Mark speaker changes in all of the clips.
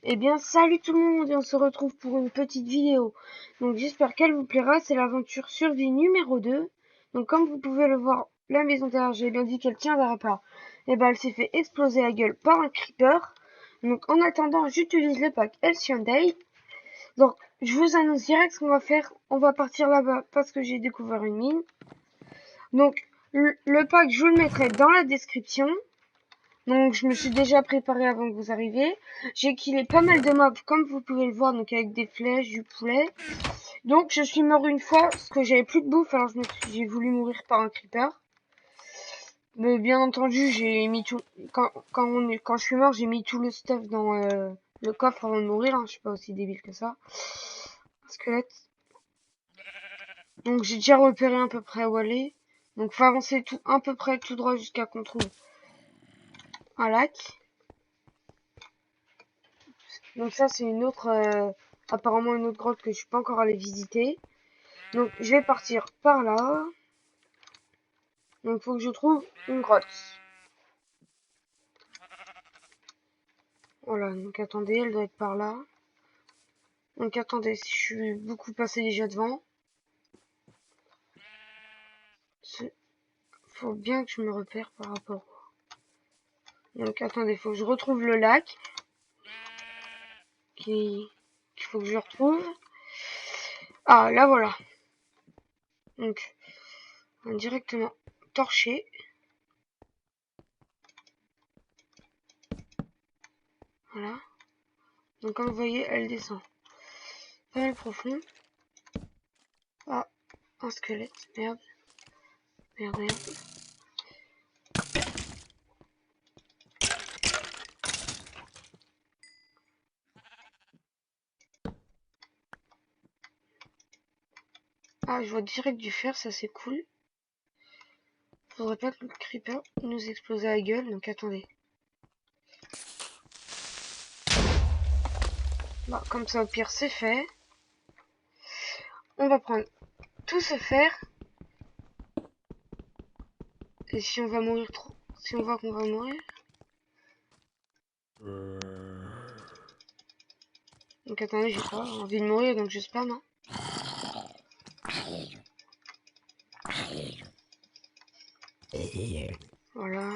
Speaker 1: Eh bien, salut tout le monde et on se retrouve pour une petite vidéo. Donc, j'espère qu'elle vous plaira. C'est l'aventure survie numéro 2. Donc, comme vous pouvez le voir, la maison derrière, j'ai bien dit qu'elle tiendra pas. Eh ben, elle s'est fait exploser la gueule par un creeper. Donc, en attendant, j'utilise le pack Elsion Day. Donc, je vous annonce direct ce qu'on va faire. On va partir là-bas parce que j'ai découvert une mine. Donc, le pack, je vous le mettrai dans la description. Donc je me suis déjà préparé avant que vous arriviez. J'ai killé pas mal de mobs comme vous pouvez le voir, donc avec des flèches, du poulet. Donc je suis mort une fois parce que j'avais plus de bouffe, alors j'ai voulu mourir par un creeper. Mais bien entendu, j'ai mis tout quand je suis mort, j'ai mis tout le stuff dans le coffre avant de mourir. Hein. Je suis pas aussi débile que ça. Un squelette. Donc j'ai déjà repéré à peu près où aller. Donc faut avancer tout à peu près tout droit jusqu'à qu'on trouve un lac. Donc ça c'est une autre apparemment une autre grotte que je suis pas encore allé visiter. Donc je vais partir par là. Donc faut que je trouve une grotte. Voilà, donc attendez, elle doit être par là. Donc attendez, si je suis beaucoup passé déjà devant. Faut bien que je me repère par rapport. Donc attendez, faut que je retrouve le lac. Qu'il faut que je retrouve. Ah là voilà. Donc directement torché. Voilà. Donc comme vous voyez, elle descend. Pas mal profond. Ah, un squelette. Merde. Merde, merde. Ah, je vois direct du fer, ça c'est cool. Faudrait pas que le creeper nous explose à la gueule, donc attendez. Bon, comme ça au pire c'est fait. On va prendre tout ce fer. Et si on va mourir trop, si on voit qu'on va mourir. Donc attendez, j'ai pas envie de mourir, donc je spam. Hein. Voilà.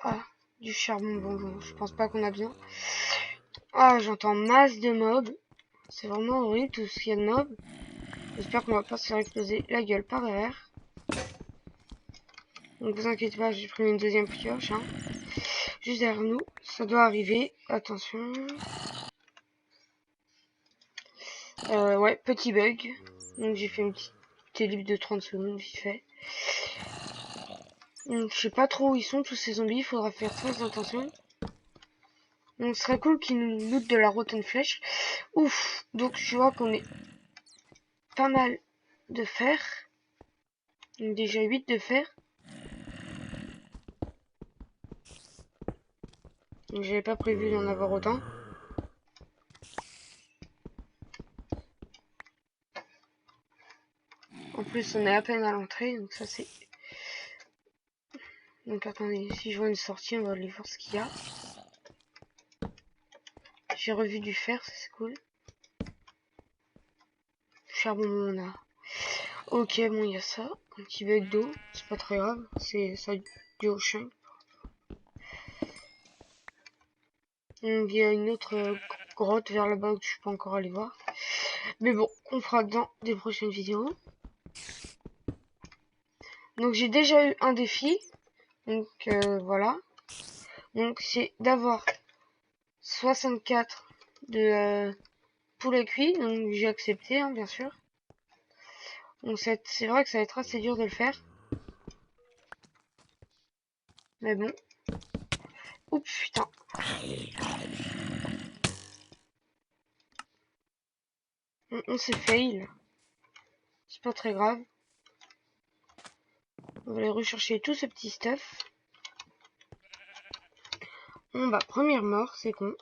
Speaker 1: Ah, du charbon, bon, je pense pas qu'on a besoin. Ah, j'entends masse de mobs. C'est vraiment horrible tout ce qu'il y a de mobs. J'espère qu'on va pas se faire exploser la gueule par derrière. Donc vous inquiétez pas, j'ai pris une deuxième pioche. Hein. Juste derrière nous, ça doit arriver. Attention. Ouais, petit bug. Donc j'ai fait une petite télip de 30 secondes, vite fait. Donc je sais pas trop où ils sont tous ces zombies, il faudra faire très attention. Donc ce serait cool qu'ils nous lootent de la rotten flèche. Ouf, donc je vois qu'on est pas mal de fer. Donc déjà 8 de fer. Donc j'avais pas prévu d'en avoir autant. En plus on est à peine à l'entrée, donc ça c'est... Donc attendez, si je vois une sortie, on va aller voir ce qu'il y a. J'ai revu du fer, c'est cool. Charbon, on a. Ok, bon, il y a ça. Un petit bug d'eau, c'est pas très grave. C'est ça du ocean. Donc, il y a une autre grotte vers là-bas que je suis pas encore allé voir. Mais bon, on fera dans des prochaines vidéos. Donc, j'ai déjà eu un défi. Donc, voilà. Donc, c'est d'avoir 64 de poulet cuit. Donc, j'ai accepté, hein, bien sûr. Donc, c'est vrai que ça va être assez dur de le faire. Mais bon. Oups, putain. On s'est fail. C'est pas très grave. On va aller rechercher tout ce petit stuff. Bon bah, première mort, c'est con.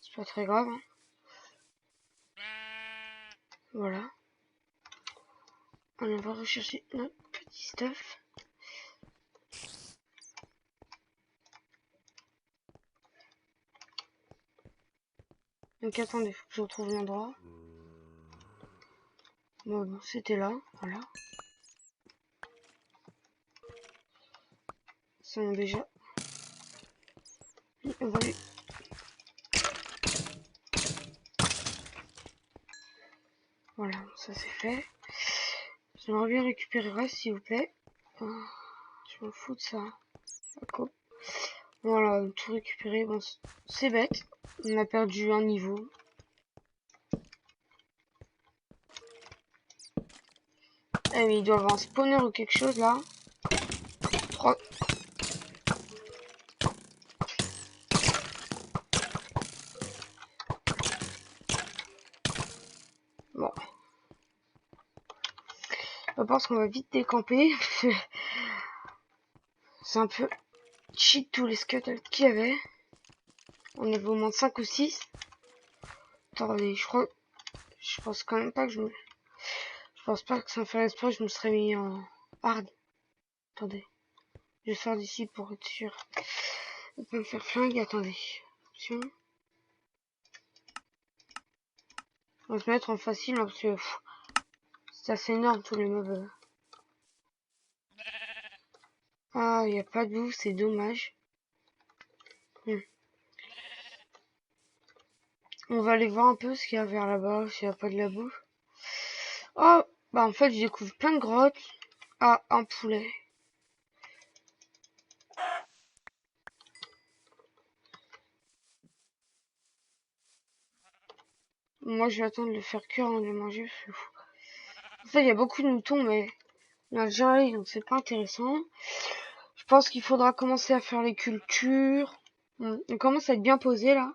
Speaker 1: C'est pas très grave. Hein. Voilà. Alors, on va rechercher notre petit stuff. Donc attendez, faut que je retrouve l'endroit. Bon, c'était là, voilà. C'est bon déjà. On va lui... Voilà, ça c'est fait. J'aimerais bien récupérer le reste, s'il vous plaît. Je m'en fous de ça. D'accord. Voilà, tout récupérer. Bon, c'est bête. On a perdu un niveau. Ah mais il doit y avoir un spawner ou quelque chose là. 3. Bon. Je pense qu'on va vite décamper. C'est un peu cheat tous les skeletons qu'il y avait. On avait au moins 5 ou 6. Attendez, je pense quand même pas que je pense pas que sans faire exprès je me serais mis en hard. Attendez. Je sors d'ici pour être sûr de pas me faire flingue. Attendez. Option. On va se mettre en facile hein, parce que c'est assez énorme tous les mobs. Ah, il n'y a pas de bouffe, c'est dommage. On va aller voir un peu ce qu'il y a vers là-bas, s'il n'y a pas de la bouffe. Oh, bah en fait, je découvre plein de grottes. Ah, un poulet. Moi, je vais attendre de le faire cuire avant de le manger. En fait, il y a beaucoup de moutons, mais il y en a déjà un, donc c'est pas intéressant. Je pense qu'il faudra commencer à faire les cultures. On commence à être bien posé là.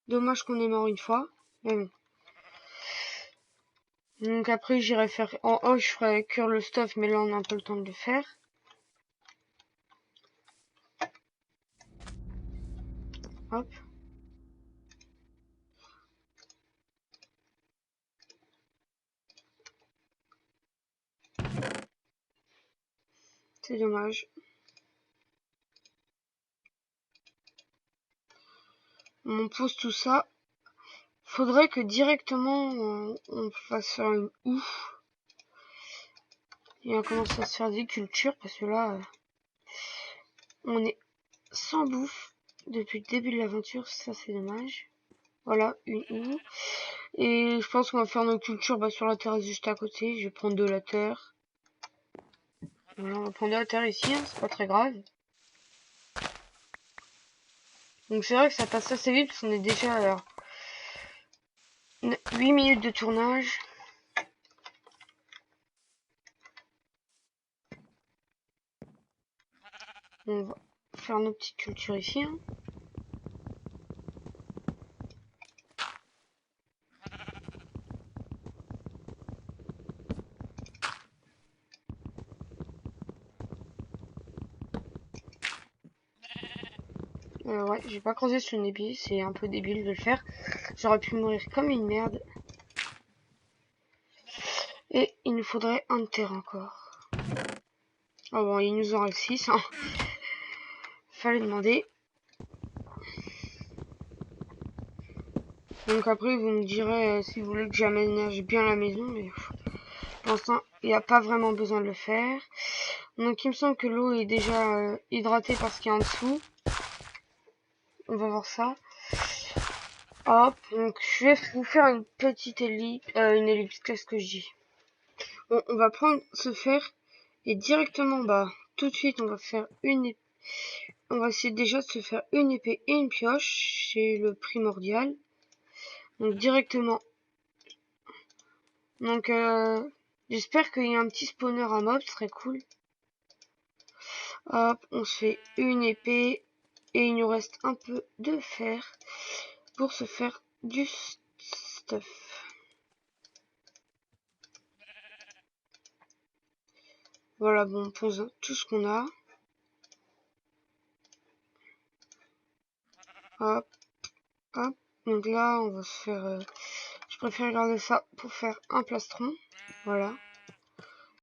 Speaker 1: Dommage qu'on est mort une fois. Mais bon. Donc après, j'irai faire... En haut, je ferai cuire le stuff, mais là, on a un peu le temps de le faire. Hop. C'est dommage. On pose tout ça. Faudrait que directement on fasse faire une houe. Et on commence à se faire des cultures parce que là, on est sans bouffe depuis le début de l'aventure. Ça, c'est dommage. Voilà, une houe. Et je pense qu'on va faire nos cultures sur la terrasse juste à côté. Je vais prendre de la terre. Voilà, on va prendre de la terre ici, hein, c'est pas très grave. Donc c'est vrai que ça passe assez vite parce qu'on est déjà à 8 minutes de tournage. On va faire nos petites cultures ici. Hein. Ouais, j'ai pas creusé sur une épice, c'est un peu débile de le faire. J'aurais pu mourir comme une merde. Et il nous faudrait un terre encore. Ah bon, il nous en reste 6. Hein. Fallait demander. Donc après, vous me direz si vous voulez que j'aménage bien la maison. Mais pour l'instant, il n'y a pas vraiment besoin de le faire. Donc il me semble que l'eau est déjà hydratée par ce qu'il y a en dessous. On va voir ça. Hop, donc je vais vous faire une petite ellipse, qu'est-ce que je dis? Bon, on va prendre ce fer et directement, tout de suite, on va faire on va essayer déjà de se faire une épée et une pioche, c'est le primordial. Donc directement. Donc j'espère qu'il y a un petit spawner à mob, ce serait cool. Hop, on se fait une épée et il nous reste un peu de fer pour se faire du stuff. Voilà, bon, on pose tout ce qu'on a. Hop, hop. Donc là, on va se faire... je préfère garder ça pour faire un plastron. Voilà.